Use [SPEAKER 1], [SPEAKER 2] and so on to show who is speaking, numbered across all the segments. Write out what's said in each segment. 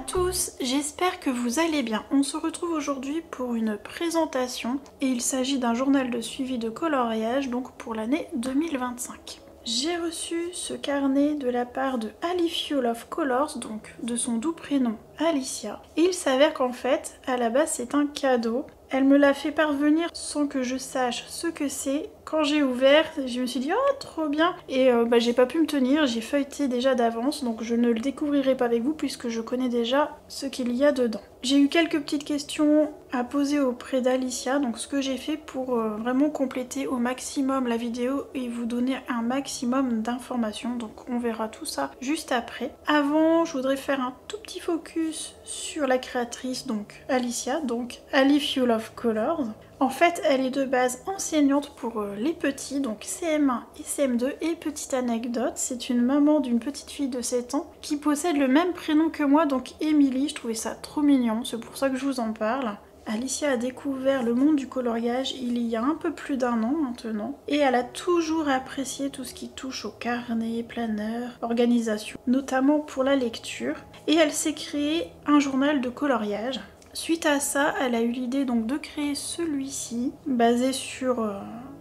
[SPEAKER 1] tous, j'espère que vous allez bien. On se retrouve aujourd'hui pour une présentation et il s'agit d'un journal de suivi de coloriage, donc pour l'année 2025. J'ai reçu ce carnet de la part de Ali Fuel of Colors, donc de son doux prénom Alicia. Et il s'avère qu'en fait, à la base c'est un cadeau. Elle me l'a fait parvenir sans que je sache ce que c'est. Quand j'ai ouvert, je me suis dit oh trop bien. Et j'ai pas pu me tenir, j'ai feuilleté déjà d'avance, donc je ne le découvrirai pas avec vous puisque je connais déjà ce qu'il y a dedans. J'ai eu quelques petites questions à poser auprès d'Alicia, donc ce que j'ai fait pour vraiment compléter au maximum la vidéo et vous donner un maximum d'informations, donc on verra tout ça juste après. Avant, je voudrais faire un tout petit focus sur la créatrice, donc Alicia, donc Ali Fuel of Colors. En fait, elle est de base enseignante pour les petits, donc CM1 et CM2. Et petite anecdote, c'est une maman d'une petite fille de 7 ans qui possède le même prénom que moi, donc Émilie. Je trouvais ça trop mignon, c'est pour ça que je vous en parle. Alicia a découvert le monde du coloriage il y a un peu plus d'1 an maintenant. Et elle a toujours apprécié tout ce qui touche au carnet, planeur, organisation, notamment pour la lecture. Et elle s'est créée un journal de coloriage. Suite à ça, elle a eu l'idée donc de créer celui-ci, basé sur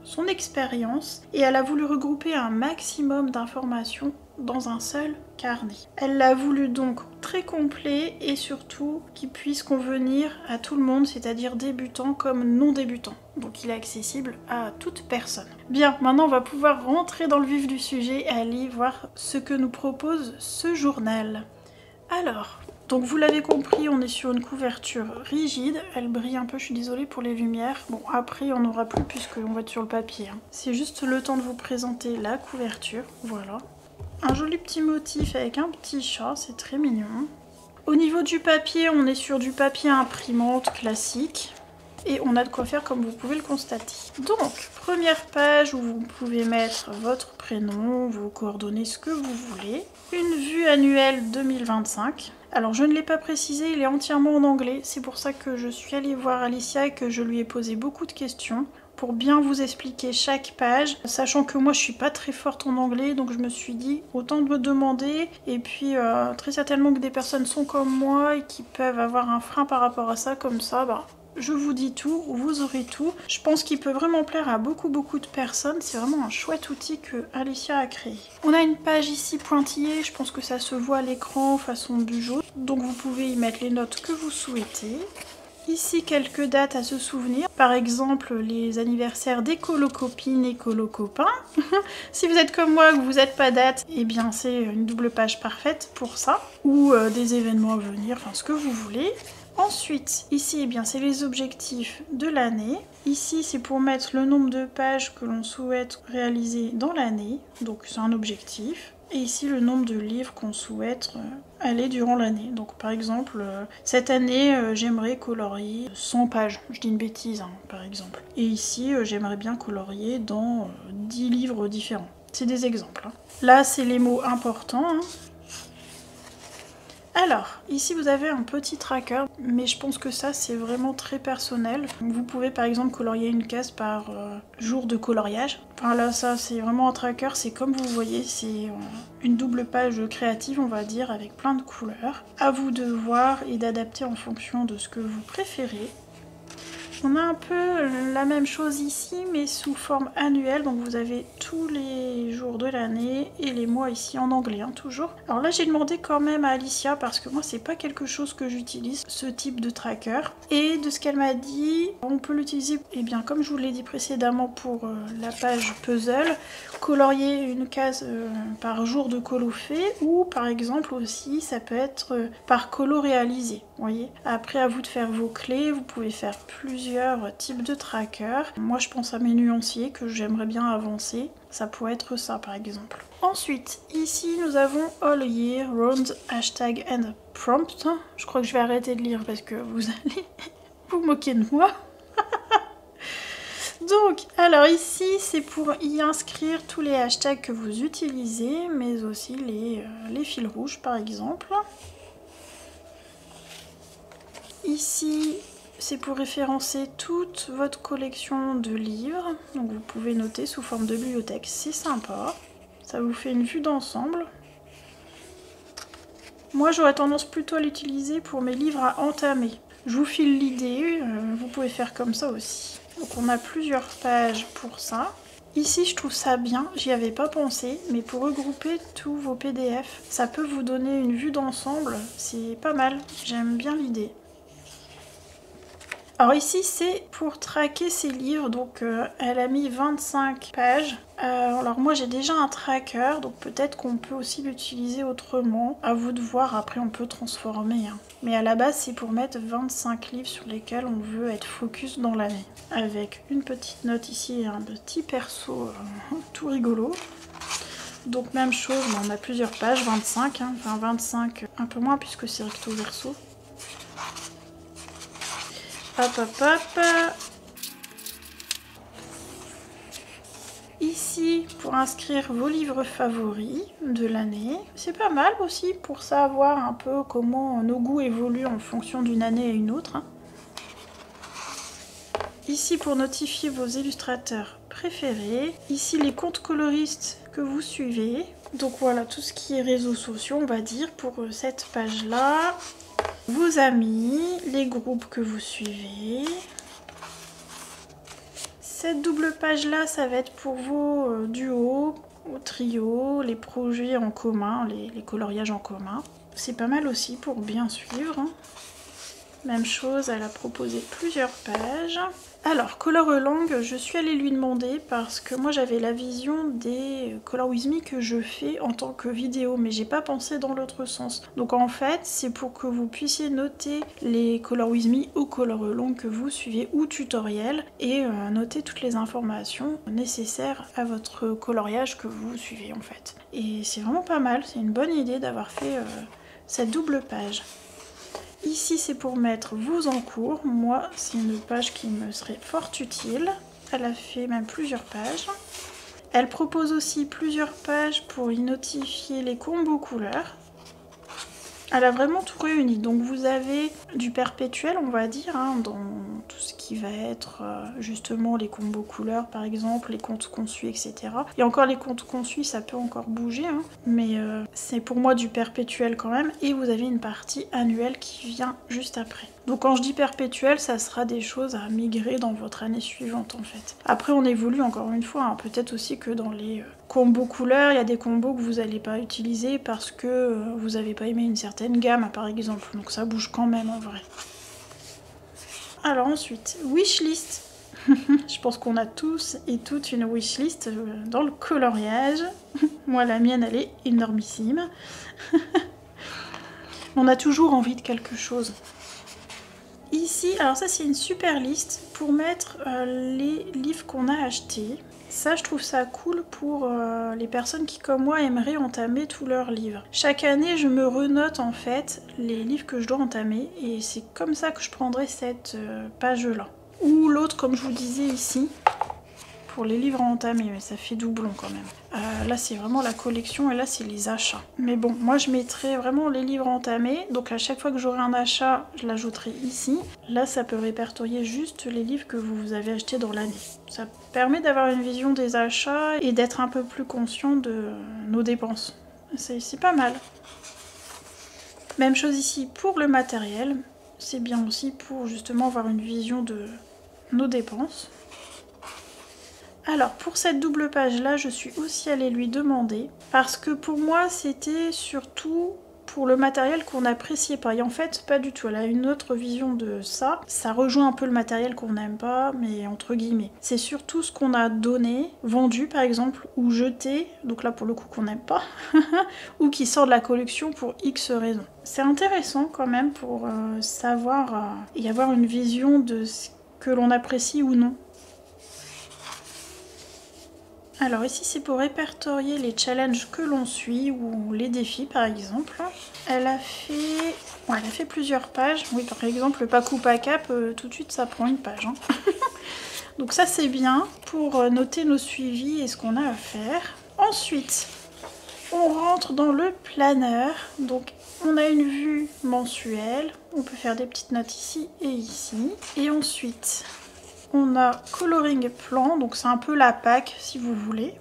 [SPEAKER 1] son expérience, et elle a voulu regrouper un maximum d'informations dans un seul carnet. Elle l'a voulu donc très complet et surtout qui puisse convenir à tout le monde, c'est-à-dire débutants comme non débutants. Donc il est accessible à toute personne. Bien, maintenant on va pouvoir rentrer dans le vif du sujet et aller voir ce que nous propose ce journal. Alors, donc vous l'avez compris, on est sur une couverture rigide, elle brille un peu, je suis désolée pour les lumières. Bon, après on n'aura plus puisqu'on va être sur le papier. C'est juste le temps de vous présenter la couverture, voilà. Un joli petit motif avec un petit chat, c'est très mignon. Au niveau du papier, on est sur du papier imprimante classique. Et on a de quoi faire comme vous pouvez le constater. Donc, première page où vous pouvez mettre votre prénom, vos coordonnées, ce que vous voulez. Une vue annuelle 2025. Alors je ne l'ai pas précisé, il est entièrement en anglais. C'est pour ça que je suis allée voir Alicia et que je lui ai posé beaucoup de questions pour bien vous expliquer chaque page, sachant que moi je suis pas très forte en anglais, donc je me suis dit autant de me demander, et puis très certainement que des personnes sont comme moi et qui peuvent avoir un frein par rapport à ça, comme ça, je vous dis tout, vous aurez tout. Je pense qu'il peut vraiment plaire à beaucoup de personnes. C'est vraiment un chouette outil que Alicia a créé. On a une page ici pointillée, je pense que ça se voit à l'écran façon bugeot. Donc vous pouvez y mettre les notes que vous souhaitez. Ici quelques dates à se souvenir, par exemple les anniversaires des colocopines et colocopains. Si vous êtes comme moi, que vous n'êtes pas date, eh bien c'est une double page parfaite pour ça. Ou des événements à venir, enfin ce que vous voulez. Ensuite, ici, eh bien, c'est les objectifs de l'année. Ici, c'est pour mettre le nombre de pages que l'on souhaite réaliser dans l'année. Donc, c'est un objectif. Et ici, le nombre de livres qu'on souhaite aller durant l'année. Donc, par exemple, cette année, j'aimerais colorier 100 pages. Je dis une bêtise, hein, par exemple. Et ici, j'aimerais bien colorier dans 10 livres différents. C'est des exemples. Hein. Là, c'est les mots importants. Hein. Alors, ici vous avez un petit tracker, mais je pense que ça c'est vraiment très personnel. Vous pouvez par exemple colorier une case par jour de coloriage. Enfin là ça c'est vraiment un tracker, c'est comme vous voyez, c'est une double page créative on va dire avec plein de couleurs. À vous de voir et d'adapter en fonction de ce que vous préférez. On a un peu la même chose ici, mais sous forme annuelle. Donc vous avez tous les jours de l'année et les mois ici en anglais, hein, toujours. Alors là, j'ai demandé quand même à Alicia parce que moi, c'est pas quelque chose que j'utilise, ce type de tracker. Et de ce qu'elle m'a dit, on peut l'utiliser, eh bien, comme je vous l'ai dit précédemment pour la page puzzle, colorier une case par jour de colo fait, ou par exemple aussi, ça peut être par colo réalisé. Vous voyez. Après, à vous de faire vos clés, vous pouvez faire plusieurs types de trackers. Moi, je pense à mes nuanciers que j'aimerais bien avancer. Ça pourrait être ça, par exemple. Ensuite, ici, nous avons All Year Round Hashtag and Prompt. Je crois que je vais arrêter de lire parce que vous allez vous moquer de moi. Donc, alors ici, c'est pour y inscrire tous les hashtags que vous utilisez, mais aussi les fils rouges, par exemple. Ici, c'est pour référencer toute votre collection de livres. Donc vous pouvez noter sous forme de bibliothèque, c'est sympa. Ça vous fait une vue d'ensemble. Moi j'aurais tendance plutôt à l'utiliser pour mes livres à entamer. Je vous file l'idée, vous pouvez faire comme ça aussi. Donc on a plusieurs pages pour ça. Ici je trouve ça bien, j'y avais pas pensé, mais pour regrouper tous vos PDF, ça peut vous donner une vue d'ensemble, c'est pas mal, j'aime bien l'idée. Alors ici c'est pour traquer ses livres, donc elle a mis 25 pages. Alors moi j'ai déjà un tracker, donc peut-être qu'on peut aussi l'utiliser autrement. À vous de voir, après on peut transformer. Hein. Mais à la base c'est pour mettre 25 livres sur lesquels on veut être focus dans l'année. Avec une petite note ici et un petit perso tout rigolo. Donc même chose, mais on a plusieurs pages, 25, hein, enfin 25 un peu moins puisque c'est recto verso. Hop hop hop. Ici, pour inscrire vos livres favoris de l'année. C'est pas mal aussi pour savoir un peu comment nos goûts évoluent en fonction d'une année à une autre. Ici, pour notifier vos illustrateurs préférés. Ici, les comptes coloristes que vous suivez. Donc voilà, tout ce qui est réseaux sociaux, on va dire, pour cette page-là. Vos amis, les groupes que vous suivez. Cette double page-là, ça va être pour vos duos, vos trios, les projets en commun, les coloriages en commun. C'est pas mal aussi pour bien suivre. Hein. Même chose, elle a proposé plusieurs pages. Alors, Color Lang, je suis allée lui demander parce que moi j'avais la vision des Color With Me que je fais en tant que vidéo, mais j'ai pas pensé dans l'autre sens. Donc en fait, c'est pour que vous puissiez noter les Color With Me ou Color Lang que vous suivez ou tutoriel et noter toutes les informations nécessaires à votre coloriage que vous suivez en fait. Et c'est vraiment pas mal, c'est une bonne idée d'avoir fait cette double page. Ici, c'est pour mettre vos encours. Moi, c'est une page qui me serait fort utile. Elle a fait même plusieurs pages. Elle propose aussi plusieurs pages pour y notifier les combos couleurs. Elle a vraiment tout réuni. Donc vous avez du perpétuel, on va dire, hein, dans tout ce qui va être justement les combos couleurs, par exemple, les comptes qu'on suit, etc. Et encore les comptes qu'on suit, ça peut encore bouger, hein, mais c'est pour moi du perpétuel quand même. Et vous avez une partie annuelle qui vient juste après. Donc quand je dis perpétuel, ça sera des choses à migrer dans votre année suivante en fait. Après on évolue encore une fois, hein. Peut-être aussi que dans les combos couleurs, il y a des combos que vous n'allez pas utiliser parce que vous n'avez pas aimé une certaine gamme par exemple. Donc ça bouge quand même en vrai. Alors ensuite, wishlist. Je pense qu'on a tous et toutes une wishlist dans le coloriage. Moi la mienne elle est énormissime. On a toujours envie de quelque chose. Ici, alors ça c'est une super liste pour mettre les livres qu'on a achetés. Ça je trouve ça cool pour les personnes qui comme moi aimeraient entamer tous leurs livres. Chaque année je me renote en fait les livres que je dois entamer et c'est comme ça que je prendrai cette page là. Ou l'autre comme je vous disais ici, pour les livres à entamer, mais ça fait doublon quand même. Là c'est vraiment la collection et là c'est les achats. Mais bon, moi je mettrai vraiment les livres entamés, donc à chaque fois que j'aurai un achat, je l'ajouterai ici. Là ça peut répertorier juste les livres que vous avez achetés dans l'année. Ça permet d'avoir une vision des achats et d'être un peu plus conscient de nos dépenses. C'est pas mal. Même chose ici pour le matériel. C'est bien aussi pour justement avoir une vision de nos dépenses. Alors pour cette double page là, je suis aussi allée lui demander parce que pour moi c'était surtout pour le matériel qu'on n'appréciait pas. Et en fait pas du tout, elle a une autre vision de ça. Ça rejoint un peu le matériel qu'on n'aime pas, mais entre guillemets. C'est surtout ce qu'on a donné, vendu par exemple, ou jeté, donc là pour le coup qu'on n'aime pas, ou qui sort de la collection pour X raisons. C'est intéressant quand même pour savoir et avoir une vision de ce que l'on apprécie ou non. Alors ici c'est pour répertorier les challenges que l'on suit ou les défis par exemple. Elle a fait plusieurs pages. Oui par exemple le pack ou pas cap, tout de suite ça prend une page. Hein. Donc ça c'est bien pour noter nos suivis et ce qu'on a à faire. Ensuite on rentre dans le planeur. Donc on a une vue mensuelle. On peut faire des petites notes ici et ici. Et ensuite on a coloring plan, donc c'est un peu la PAC si vous voulez.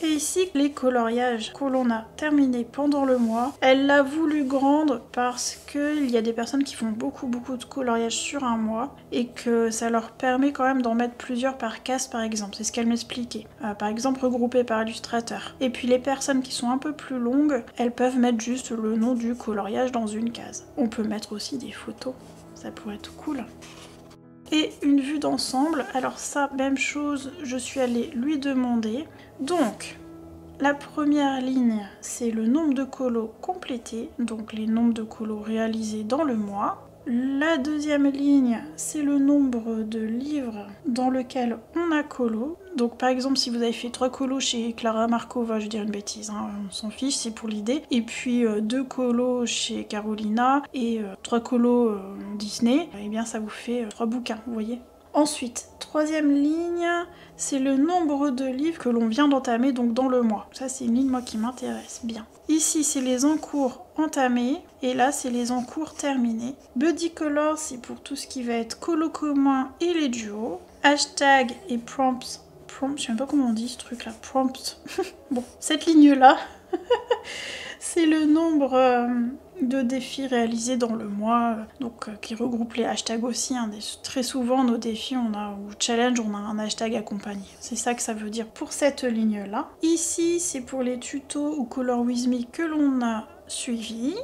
[SPEAKER 1] Et ici, les coloriages que l'on a terminés pendant le mois, elle l'a voulu grande parce qu'il y a des personnes qui font beaucoup de coloriages sur un mois et que ça leur permet quand même d'en mettre plusieurs par case par exemple, c'est ce qu'elle m'expliquait. Par exemple regroupés par illustrateur. Et puis les personnes qui sont un peu plus longues, elles peuvent mettre juste le nom du coloriage dans une case. On peut mettre aussi des photos, ça pourrait être cool. Et une vue d'ensemble, alors ça, même chose, je suis allée lui demander. Donc, la première ligne, c'est le nombre de colos complétés, donc les nombres de colos réalisés dans le mois. La deuxième ligne, c'est le nombre de livres dans lequel on a colo. Donc par exemple, si vous avez fait 3 colos chez Clara Markova, je vais dire une bêtise, hein, on s'en fiche, c'est pour l'idée. Et puis 2 colos chez Carolina et 3 colos Disney, et bien ça vous fait 3 bouquins, vous voyez. Ensuite, troisième ligne, c'est le nombre de livres que l'on vient d'entamer donc dans le mois. Ça c'est une ligne moi qui m'intéresse bien. Ici c'est les encours entamés et là c'est les encours terminés. Buddy Color c'est pour tout ce qui va être colo commun et les duos. Hashtag et prompts, je sais même pas comment on dit ce truc là, prompts. Bon, cette ligne là, c'est le nombre de défis réalisés dans le mois, donc qui regroupe les hashtags aussi. Hein, très souvent, nos défis, ou challenge, on a un hashtag accompagné. C'est ça que ça veut dire pour cette ligne-là. Ici, c'est pour les tutos ou Color With Me que l'on a suivis.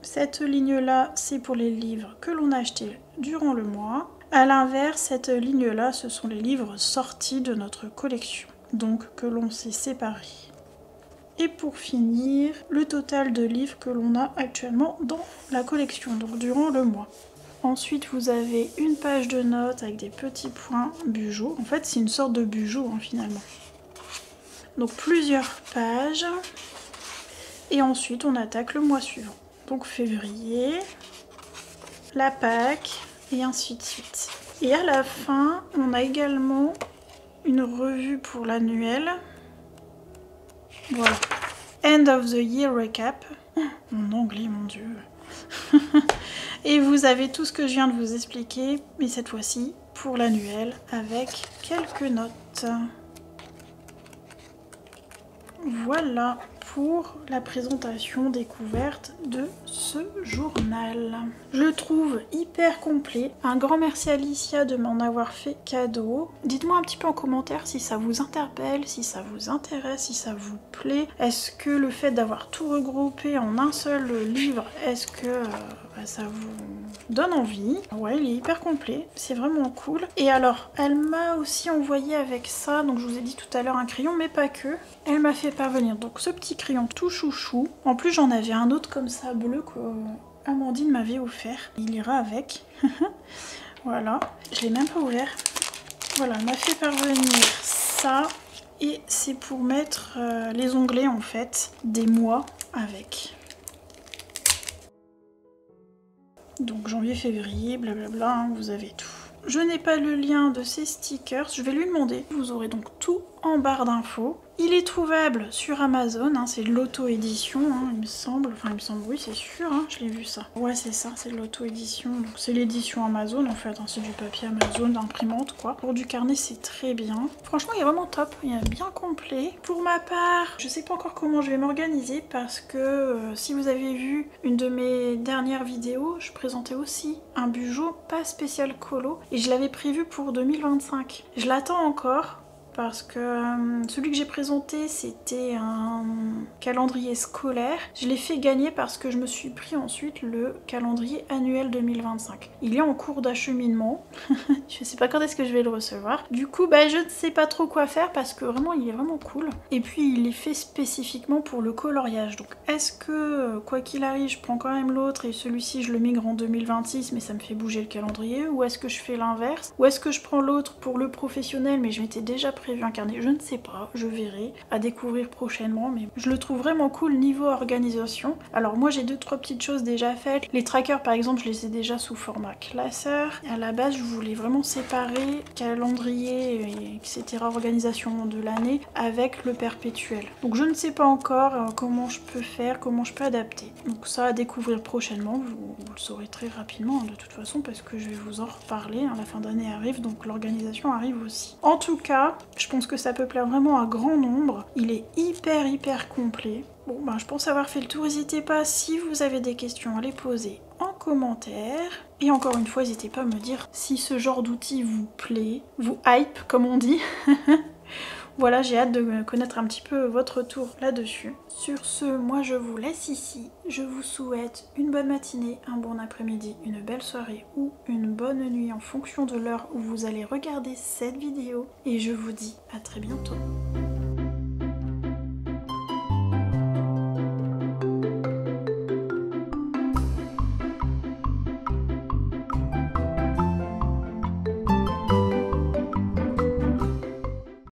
[SPEAKER 1] Cette ligne-là, c'est pour les livres que l'on a achetés durant le mois. A l'inverse, cette ligne-là, ce sont les livres sortis de notre collection, donc que l'on s'est séparés. Et pour finir, le total de livres que l'on a actuellement dans la collection, donc durant le mois. Ensuite, vous avez une page de notes avec des petits points Bujo. En fait, c'est une sorte de Bujo hein, finalement. Donc plusieurs pages. Et ensuite, on attaque le mois suivant. Donc février, la Pâques, et ainsi de suite. Et à la fin, on a également une revue pour l'annuel. Voilà. End of the year recap. Mon anglais, mon dieu. Et vous avez tout ce que je viens de vous expliquer, mais cette fois-ci pour l'annuel avec quelques notes. Voilà pour la présentation découverte de ce journal. Je le trouve hyper complet. Un grand merci à Alicia de m'en avoir fait cadeau. Dites-moi un petit peu en commentaire si ça vous interpelle, si ça vous intéresse, si ça vous plaît. Est-ce que le fait d'avoir tout regroupé en un seul livre, est-ce que ça vous donne envie? Ouais, il est hyper complet, c'est vraiment cool. Et alors, elle m'a aussi envoyé avec ça, donc je vous ai dit tout à l'heure un crayon, mais pas que. Elle m'a fait parvenir donc ce petit crayon tout chouchou. En plus, j'en avais un autre comme ça, bleu, que Amandine m'avait offert. Il ira avec. Voilà, je l'ai même pas ouvert. Voilà, elle m'a fait parvenir ça. Et c'est pour mettre les onglets en fait des mois avec. Donc janvier, février, blablabla, hein, vous avez tout. Je n'ai pas le lien de ces stickers, je vais lui demander. Vous aurez donc tout en barre d'infos. Il est trouvable sur Amazon, hein, c'est de l'auto-édition, hein, il me semble. Enfin, il me semble, oui, c'est sûr, hein, je l'ai vu ça. Ouais, c'est ça, c'est de l'auto-édition. Donc, c'est l'édition Amazon, en fait, hein, c'est du papier Amazon, d'imprimante, quoi. Pour du carnet, c'est très bien. Franchement, il est vraiment top, il est bien complet. Pour ma part, je sais pas encore comment je vais m'organiser parce que si vous avez vu une de mes dernières vidéos, je présentais aussi un Bujo pas spécial colo et je l'avais prévu pour 2025. Je l'attends encore. Parce que celui que j'ai présenté, c'était un calendrier scolaire. Je l'ai fait gagner parce que je me suis pris ensuite le calendrier annuel 2025. Il est en cours d'acheminement. Je sais pas quand est-ce que je vais le recevoir. Du coup, bah, je ne sais pas trop quoi faire parce que vraiment, il est vraiment cool. Et puis, il est fait spécifiquement pour le coloriage. Donc, est-ce que, quoi qu'il arrive, je prends quand même l'autre et celui-ci, je le migre en 2026, mais ça me fait bouger le calendrier? Ou est-ce que je fais l'inverse? Ou est-ce que je prends l'autre pour le professionnel, mais je m'étais déjà prévu un carnet, je ne sais pas, je verrai, à découvrir prochainement, mais je le trouve vraiment cool niveau organisation. Alors moi j'ai 2-3 petites choses déjà faites. Les trackers par exemple, je les ai déjà sous format classeur. À la base je voulais vraiment séparer calendrier, etc. organisation de l'année avec le perpétuel. Donc je ne sais pas encore comment je peux faire, comment je peux adapter. Donc ça à découvrir prochainement, vous le saurez très rapidement hein, de toute façon parce que je vais vous en reparler. Hein, la fin d'année arrive, donc l'organisation arrive aussi. En tout cas, Je pense que ça peut plaire vraiment à grand nombre. Il est hyper complet. Bon, ben je pense avoir fait le tour. N'hésitez pas, si vous avez des questions, à les poser en commentaire. Et encore une fois, n'hésitez pas à me dire si ce genre d'outil vous plaît, vous hype comme on dit. Voilà, j'ai hâte de connaître un petit peu votre retour là-dessus. Sur ce, moi je vous laisse ici. Je vous souhaite une bonne matinée, un bon après-midi, une belle soirée ou une bonne nuit en fonction de l'heure où vous allez regarder cette vidéo. Et je vous dis à très bientôt.